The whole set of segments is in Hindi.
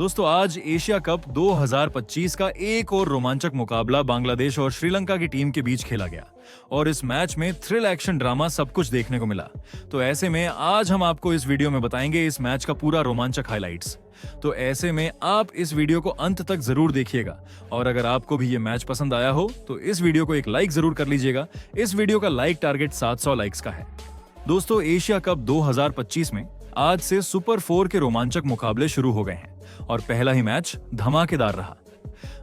दोस्तों आज एशिया कप 2025 का एक और रोमांचक मुकाबला बांग्लादेश और श्रीलंका की टीम के बीच खेला गया और इस मैच में थ्रिल एक्शन ड्रामा सब कुछ देखने को मिला। तो ऐसे में आज हम आपको इस वीडियो में बताएंगे इस मैच का पूरा रोमांचक हाइलाइट्स। तो ऐसे में आप इस वीडियो को अंत तक जरूर देखिएगा और अगर आपको भी ये मैच पसंद आया हो तो इस वीडियो को एक लाइक जरूर कर लीजिएगा। इस वीडियो का लाइक टारगेट 700 लाइक्स का है। दोस्तों एशिया कप 2025 में आज से सुपर 4 के रोमांचक मुकाबले शुरू हो गए हैं और पहला ही मैच धमाकेदार रहा।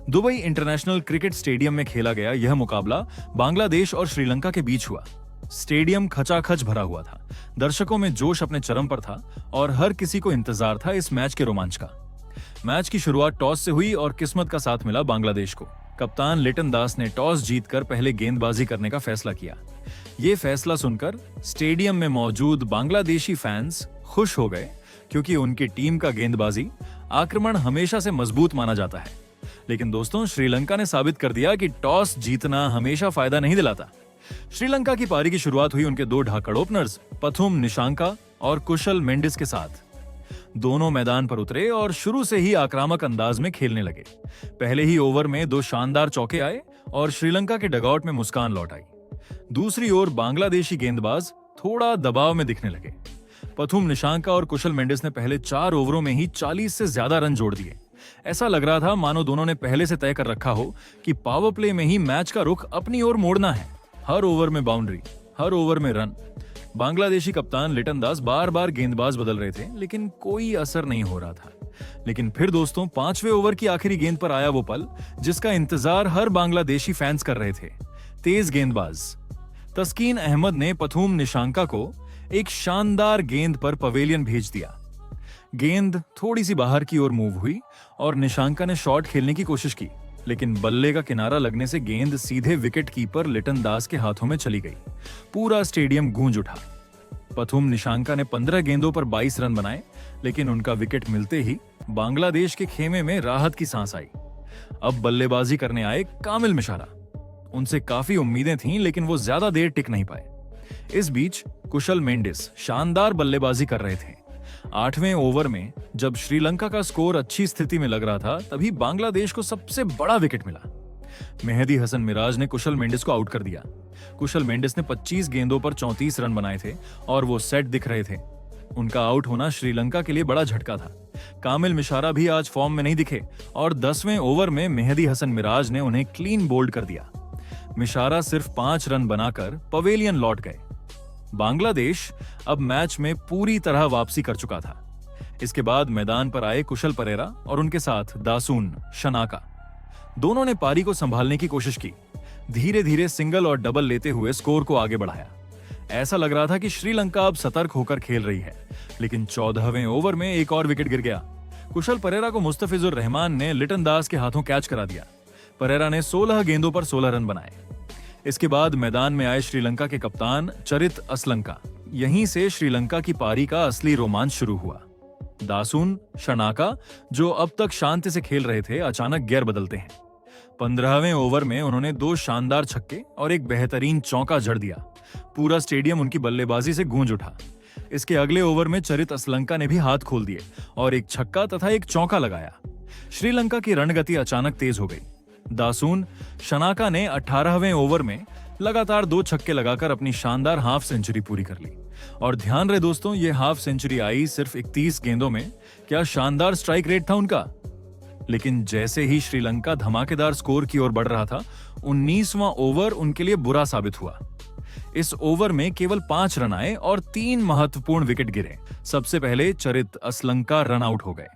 दुबई इंटरनेशनल क्रिकेट स्टेडियम में खेला गया यह मुकाबला बांग्लादेश और श्रीलंका के बीच हुआ। स्टेडियम खचाखच भरा हुआ था, दर्शकों में जोश अपने चरम पर था और हर किसी को इंतजार था इस मैच के रोमांच का। मैच की शुरुआत टॉस से हुई और किस्मत का साथ मिला बांग्लादेश को। कप्तान लिटन दास ने टॉस जीतकर पहले गेंदबाजी करने का फैसला किया। ये फैसला सुनकर स्टेडियम में मौजूद बांग्लादेशी फैंस खुश हो गए क्योंकि उनकी टीम का गेंदबाजी आक्रमण हमेशा से मजबूत माना जाता है। लेकिन दोस्तों श्रीलंका ने साबित कर दिया कि टॉस जीतना हमेशा फायदा नहीं दिलाता। श्रीलंका की पारी की शुरुआत हुई उनके दो ढाकड़ ओपनर्स पथुम निशांका और कुशल मेंडिस के साथ। दोनों मैदान पर उतरे और शुरू से ही आक्रामक अंदाज में खेलने लगे। पहले ही ओवर में दो शानदार चौके आए और श्रीलंका के डगआउट में मुस्कान लौट आई। दूसरी ओर बांग्लादेशी गेंदबाज थोड़ा दबाव में दिखने लगे। पथुम निशांका और कुशल मेंडिस ने पहले 4 ओवरों में ही 40 से ज्यादा रन जोड़ दिए। ऐसा लग रहा था मानो दोनों ने पहले से तय कर रखा हो कि पावर प्ले में ही मैच का रुख अपनी ओर मोड़ना है। हर ओवर में बाउंड्री, हर ओवर में रन। बांग्लादेशी कप्तान लिटन दास बार बार गेंदबाज बदल रहे थे लेकिन कोई असर नहीं हो रहा था। लेकिन फिर दोस्तों 5वें ओवर की आखिरी गेंद पर आया वो पल जिसका इंतजार हर बांग्लादेशी फैंस कर रहे थे। तेज गेंदबाज तस्कीन अहमद ने पथुम निशांका को एक शानदार गेंद पर पवेलियन भेज दिया। गेंद थोड़ी सी बाहर की ओर मूव हुई और निशांका ने शॉट खेलने की कोशिश की लेकिन बल्ले का किनारा लगने से गेंद सीधे विकेट कीपर लिटन दास के हाथों में चली गई। पूरा स्टेडियम गूंज उठा। पथुम निशांका ने 15 गेंदों पर 22 रन बनाए लेकिन उनका विकेट मिलते ही बांग्लादेश के खेमे में राहत की सांस आई। अब बल्लेबाजी करने आए कामिल मिशारा। उनसे काफी उम्मीदें थीं लेकिन वो ज्यादा देर टिक नहीं पाए। इस बीच कुशल मेंडिस शानदार बल्लेबाजी कर रहे थे। 8वें ओवर में जब श्रीलंका का स्कोर अच्छी स्थिति में लग रहा था तभी बांग्लादेश को सबसे बड़ा विकेट मिला। मेहदी हसन मिराज ने कुशल मेंडिस को आउट कर दिया। कुशल मेंडिस ने 25 गेंदों पर 34 रन बनाए थे और वो सेट दिख रहे थे। उनका आउट होना श्रीलंका के लिए बड़ा झटका था। कामिल मिशारा भी आज फॉर्म में नहीं दिखे और 10वें ओवर में मेहदी हसन मिराज ने उन्हें क्लीन बोल्ड कर दिया। मिशारा सिर्फ 5 रन बनाकर पवेलियन लौट गए। बांग्लादेश अब मैच में पूरी तरह वापसी कर चुका था। इसके बाद मैदान पर आए कुशल परेरा और उनके साथ दासून शनाका। दोनों ने पारी को संभालने की कोशिश की। धीरे धीरे सिंगल और डबल लेते हुए स्कोर को आगे बढ़ाया। ऐसा लग रहा था कि श्रीलंका अब सतर्क होकर खेल रही है लेकिन 14वें ओवर में एक और विकेट गिर गया। कुशल परेरा को मुस्तफिजुर रहमान ने लिटन दास के हाथों कैच करा दिया। परेरा ने 16 गेंदों पर 16 रन बनाए। इसके बाद मैदान में आए श्रीलंका के कप्तान चरित असलंका। यहीं से श्रीलंका की पारी का असली रोमांच शुरू हुआ। दासून शनाका जो अब तक शांति से खेल रहे थे अचानक गियर बदलते हैं। 15वें ओवर में उन्होंने 2 शानदार छक्के और एक बेहतरीन चौका जड़ दिया। पूरा स्टेडियम उनकी बल्लेबाजी से गूंज उठा। इसके अगले ओवर में चरित असलंका ने भी हाथ खोल दिए और एक छक्का तथा एक चौका लगाया। श्रीलंका की रणगति अचानक तेज हो गई। दासून शनाका ने 18वें ओवर में लगातार 2 छक्के लगाकर अपनी शानदार हाफ सेंचुरी पूरी कर ली। और ध्यान रहे दोस्तों ये हाफ सेंचुरी आई सिर्फ 31 गेंदों में। क्या शानदार स्ट्राइक रेट था उनका। लेकिन जैसे ही श्रीलंका धमाकेदार स्कोर की ओर बढ़ रहा था 19वां ओवर उनके लिए बुरा साबित हुआ। इस ओवर में केवल 5 रन आए और 3 महत्वपूर्ण विकेट गिरे। सबसे पहले चरित असलंका रन आउट हो गए।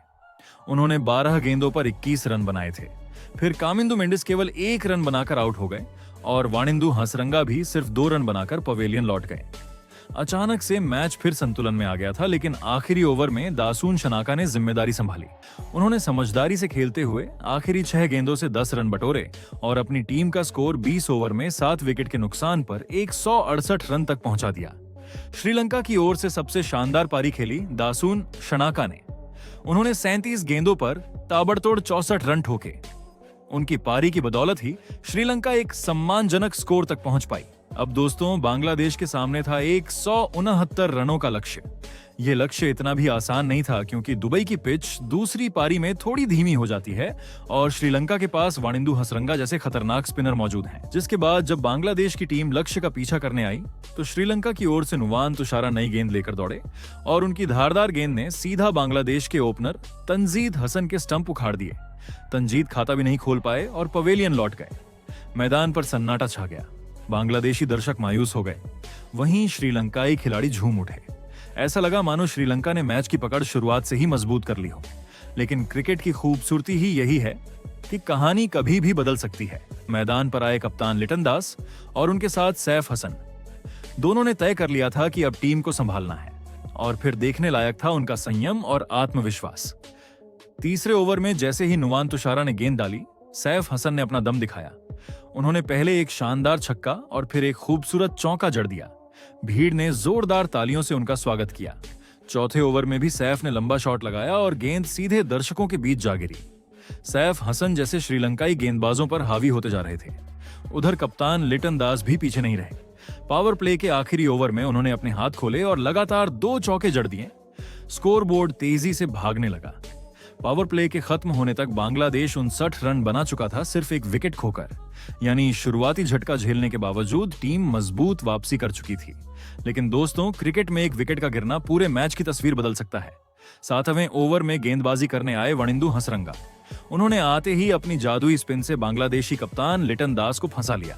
उन्होंने 12 गेंदों पर 21 रन बनाए थे। फिर कामिंदु मेंडिस केवल 1 रन बनाकर आउट हो गए और वाणिंदु हसरंगा भी सिर्फ 2 रन बनाकर पवेलियन लौट गए। अचानक से मैच फिर संतुलन में आ गया था लेकिन आखिरी ओवर में दासून शनाका ने जिम्मेदारी संभाली। उन्होंने समझदारी से खेलते हुए आखिरी 6 गेंदों से 10 रन बटोरे और अपनी टीम का स्कोर 20 ओवर में 7 विकेट के नुकसान पर 168 रन तक पहुंचा दिया। श्रीलंका की ओर से सबसे शानदार पारी खेली दासून शनाका ने। उन्होंने 37 गेंदों पर ताबड़तोड़ 64 रन ठोके। उनकी पारी की बदौलत ही श्रीलंका एक सम्मानजनक स्कोर तक पहुंच पाई। अब दोस्तों, बांग्लादेश के सामने था 169 रनों का लक्ष्य। ये लक्ष्य इतना भी आसान नहीं था क्योंकि दुबई की पिच दूसरी पारी में थोड़ी धीमी हो जाती है और श्रीलंका के पास वानिंदु हसरंगा जैसे खतरनाक स्पिनर मौजूद हैं। जिसके बाद जब बांग्लादेश की टीम लक्ष्य का पीछा करने आई तो श्रीलंका की ओर से नुवान तुषारा नई गेंद लेकर दौड़े और उनकी धारदार गेंद ने सीधा बांग्लादेश के ओपनर तंजीद हसन के स्टंप उखाड़ दिए। तंजीद खाता भी नहीं खोल पाए और पवेलियन लौट गए। मैदान पर सन्नाटा छा गया। बांग्लादेशी दर्शक मायूस हो गए। वहीं श्रीलंकाई खिलाड़ी झूम उठे। ऐसा लगा मानो श्रीलंका ने मैच की पकड़ शुरुआत से ही मजबूत कर ली हो। लेकिन क्रिकेट की खूबसूरती ही यही है कि कहानी कभी भी बदल सकती है। मैदान पर आए कप्तान लिटन दास और उनके साथ सैफ हसन। दोनों ने तय कर लिया था कि अब टीम को संभालना है और फिर देखने लायक था उनका संयम और आत्मविश्वास। तीसरे ओवर में जैसे ही नुवान तुषारा ने गेंद डाली, सैफ हसन ने अपना दम दिखाया। उन्होंने पहले एक शानदार छक्का और फिर एक खूबसूरत चौका जड़ दिया। भीड़ ने जोरदार तालियों से उनका स्वागत किया। चौथे ओवर में भी सैफ ने लंबा शॉट लगाया और गेंद सीधे दर्शकों के बीच जा गिरी। सैफ हसन जैसे श्रीलंकाई गेंदबाजों पर हावी होते जा रहे थे। उधर कप्तान लिटन दास भी पीछे नहीं रहे। पावर प्ले के आखिरी ओवर में उन्होंने अपने हाथ खोले और लगातार 2 चौके जड़ दिए। स्कोरबोर्ड तेजी से भागने लगा। पावर प्ले के खत्म होने तक बांग्लादेश 59 रन बना चुका था, सिर्फ एक विकेट खोकर। यानी शुरुआती झटका झेलने के बावजूद टीम मजबूत वापसी कर चुकी थी। लेकिन दोस्तों, क्रिकेट में एक विकेट का गिरना पूरे मैच की तस्वीर बदल सकता है। 7वें ओवर में गेंदबाजी करने आए वानिंदु हसरंगा। उन्होंने आते ही अपनी जादुई स्पिन से बांग्लादेशी कप्तान लिटन दास को फंसा लिया।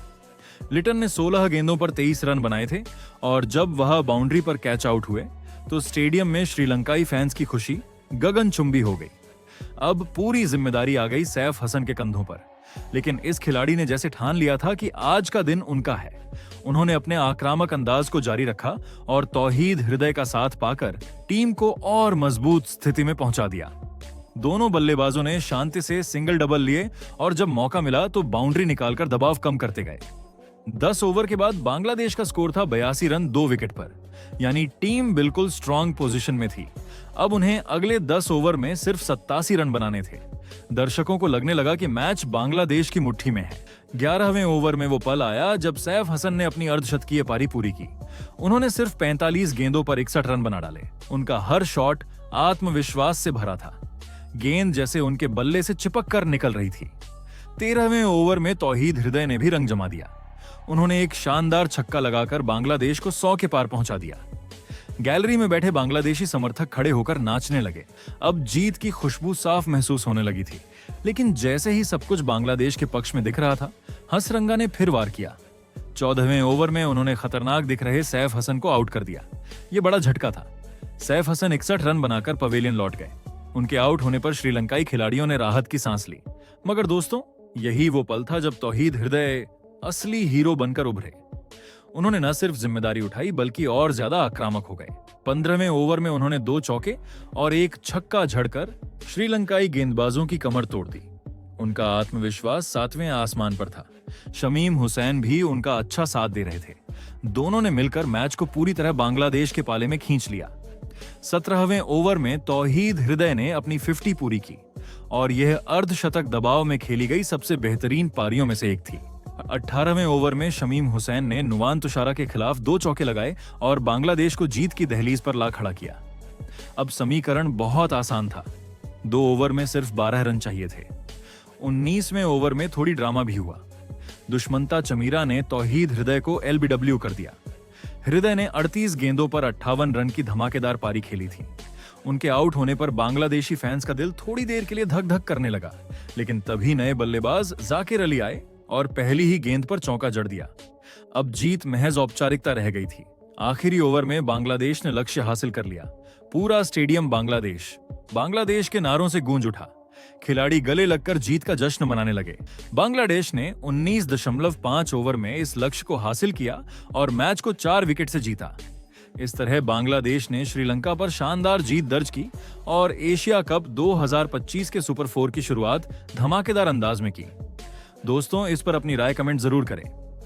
लिटन ने 16 गेंदों पर 23 रन बनाए थे और जब वह बाउंड्री पर कैच आउट हुए तो स्टेडियम में श्रीलंकाई फैंस की खुशी गगनचुंबी हो गई। अब पूरी जिम्मेदारी आ गई सैफ हसन के कंधों पर। लेकिन इस खिलाड़ी ने जैसे ठान लिया था कि आज का दिन उनका है। उन्होंने अपने आक्रामक अंदाज को जारी रखा और तौहीद हृदय का साथ पाकर टीम को और मजबूत स्थिति में पहुंचा दिया। दोनों बल्लेबाजों ने शांति से सिंगल डबल लिए और जब मौका मिला तो बाउंड्री निकालकर दबाव कम करते गए। 10 ओवर के बाद बांग्लादेश का स्कोर था 82 रन 2 विकेट पर। यानी टीम बिल्कुल स्ट्रांग पोजीशन में थी। अब उन्हें अगले 10 ओवर में सिर्फ 87 रन बनाने थे। दर्शकों को लगने लगा कि मैच बांग्लादेश की मुट्ठी में है। 11वें ओवर में वो पल आया जब सैफ हसन ने अपनी अर्धशतकीय पारी पूरी की। उन्होंने सिर्फ 45 गेंदों पर 61 रन बना डाले। उनका हर शॉट आत्मविश्वास से भरा था। गेंद जैसे उनके बल्ले से चिपक कर निकल रही थी। 13वें ओवर में तौहीद हृदय ने भी रंग जमा दिया। उन्होंने एक शानदार छक्का लगाकर बांग्लादेश को 100 के पार पहुंचा दिया। गैलरी में बैठे बांग्लादेशी समर्थक खड़े होकर नाचने लगे। अब जीत की खुशबू साफ महसूस होने लगी थी। लेकिन जैसे ही सब कुछ बांग्लादेश के पक्ष में दिख रहा था, हसरंगा ने फिर वार किया। 14वें ओवर में उन्होंने खतरनाक दिख रहे सैफ हसन को आउट कर दिया। ये बड़ा झटका था। सैफ हसन 61 रन बनाकर पवेलियन लौट गए। उनके आउट होने पर श्रीलंकाई खिलाड़ियों ने राहत की सांस ली। मगर दोस्तों, यही वो पल था जब तौहीद हृदय असली हीरो बनकर उभरे। उन्होंने न सिर्फ जिम्मेदारी उठाई बल्कि और ज्यादा आक्रामक हो गए। 15वें ओवर में उन्होंने 2 चौके और एक छक्का झड़कर श्रीलंकाई गेंदबाजों की कमर तोड़ दी। उनका आत्मविश्वास 7वें आसमान पर था। शमीम हुसैन भी उनका अच्छा साथ दे रहे थे। दोनों ने मिलकर मैच को पूरी तरह बांग्लादेश के पाले में खींच लिया। 17वें ओवर में तौहीद हृदय ने अपनी 50 पूरी की और यह अर्धशतक दबाव में खेली गई सबसे बेहतरीन पारियों में से एक थी। 18वें ओवर में शमीम हुसैन ने नुवान तुषारा के खिलाफ 2 चौके लगाए और बांग्लादेश को जीत की दहलीज पर ला खड़ा किया। अब समीकरण बहुत आसान था। 2 ओवर में सिर्फ 12 रन चाहिए थे। 19वें ओवर में थोड़ी ड्रामा भी हुआ। दुष्मंता चमीरा ने तौहीद हृदय को एलबीडब्ल्यू कर दिया। हृदय ने 38 गेंदों पर 58 रन की धमाकेदार पारी खेली थी। उनके आउट होने पर बांग्लादेशी फैंस का दिल थोड़ी देर के लिए धक धक करने लगा। लेकिन तभी नए बल्लेबाज जाकिर अली आए और पहली ही गेंद पर चौका जड़ दिया। अब जीत महज औपचारिकता रह गई थी। आखिरी ओवर में बांग्लादेश ने लक्ष्य हासिल कर लिया। पूरा स्टेडियम बांग्लादेश के नारों से गूंज उठा। खिलाड़ी गले लगकर जीत का जश्न मनाने लगे। बांग्लादेश ने 19.5 ओवर में इस लक्ष्य को हासिल किया और मैच को 4 विकेट से जीता। इस तरह बांग्लादेश ने श्रीलंका पर शानदार जीत दर्ज की और एशिया कप 2025 के सुपर 4 की शुरुआत धमाकेदार अंदाज में की। दोस्तों, इस पर अपनी राय कमेंट जरूर करें।